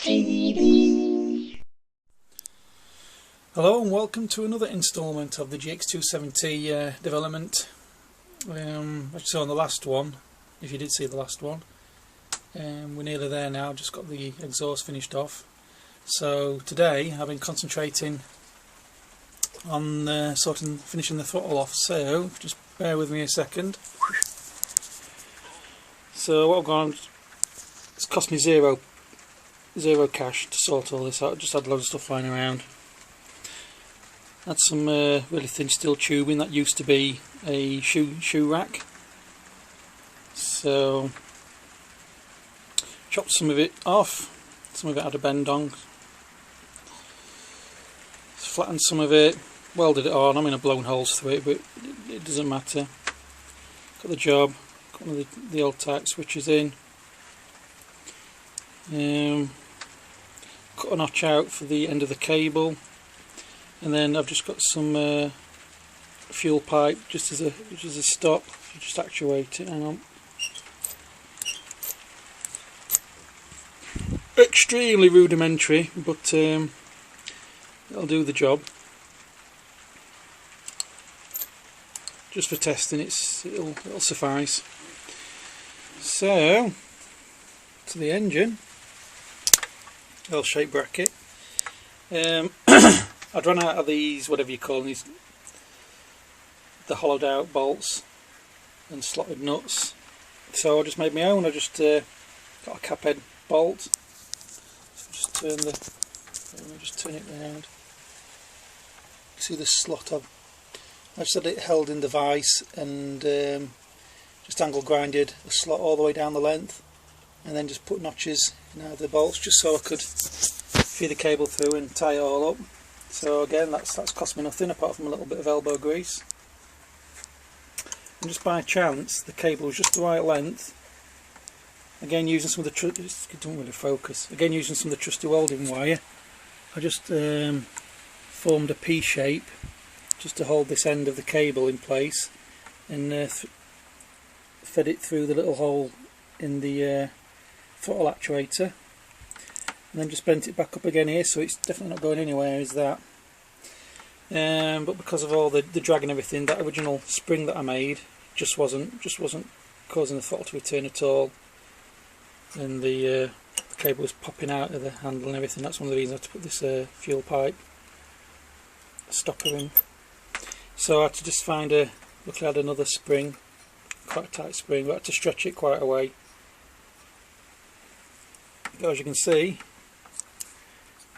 EggTV. Hello and welcome to another instalment of the GX270 development. As you saw on the last one, if you did see the last one, we're nearly there now. Just got the exhaust finished off. So today I've been concentrating on finishing the throttle off. So just bear with me a second. So what I've gone, it's cost me zero cash to sort all this out. Just had loads of stuff lying around. Had some really thin steel tubing that used to be a shoe rack. So chopped some of it off. Some of it had a bend on. Flattened some of it. Welded it on. I mean, I've blown holes through it, but it doesn't matter. Got the job. Got one of the old type switches in. Cut a notch out for the end of the cable, and then I've just got some fuel pipe just as a stop. Just actuate it. Hang on. Extremely rudimentary, but it'll do the job. Just for testing, it'll suffice. So to the engine, L-shaped bracket. I'd run out of these, whatever you call these, the hollowed out bolts and slotted nuts. So I just made my own. I just got a cap head bolt. So just turn it round. See the slot I've just had it held in the vise, and just angle grinded a slot all the way down the length, and then just put notches in either the bolts just so I could feed the cable through and tie it all up. So again, that's cost me nothing apart from a little bit of elbow grease. And just by chance the cable was just the right length. Again, using some of the it don't really focus. Again, using some of the trusty welding wire, I just formed a P shape just to hold this end of the cable in place, and fed it through the little hole in the throttle actuator, and then just bent it back up again here, so it's definitely not going anywhere, is that. But because of all the drag and everything, that original spring that I made just wasn't causing the throttle to return at all, and the cable was popping out of the handle and everything. That's one of the reasons I had to put this fuel pipe stopper in. So I had to just find luckily I had another spring, quite a tight spring, but I had to stretch it quite a way. But as you can see,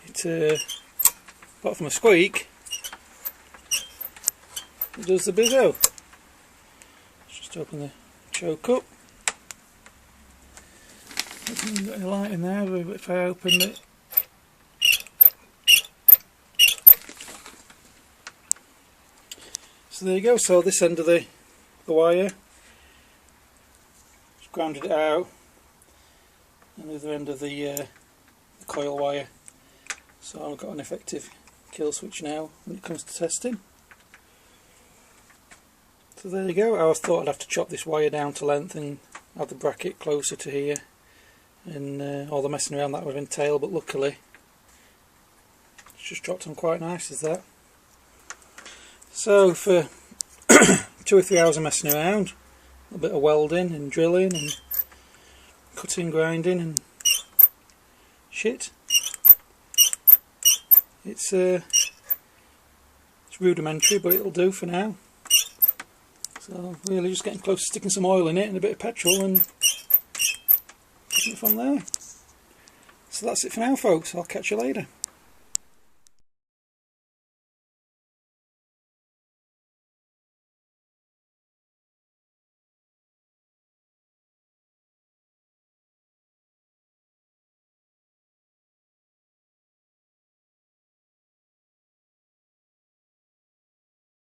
it apart from a squeak, it does the bizzo. Let's just open the choke up. I haven't got any light in there, but if I open it, so there you go. So this end of the wire, just grounded it out, and the other end of the coil wire. So I've got an effective kill switch now when it comes to testing. So there you go. I thought I'd have to chop this wire down to length and have the bracket closer to here, and all the messing around that would entail, but luckily it's just dropped on quite nice as that. So for 2 or 3 hours of messing around, a bit of welding and drilling and cutting, grinding and shit, it's rudimentary, but it'll do for now. So really just getting close to sticking some oil in it and a bit of petrol and taking it from there. So that's it for now, folks. I'll catch you later.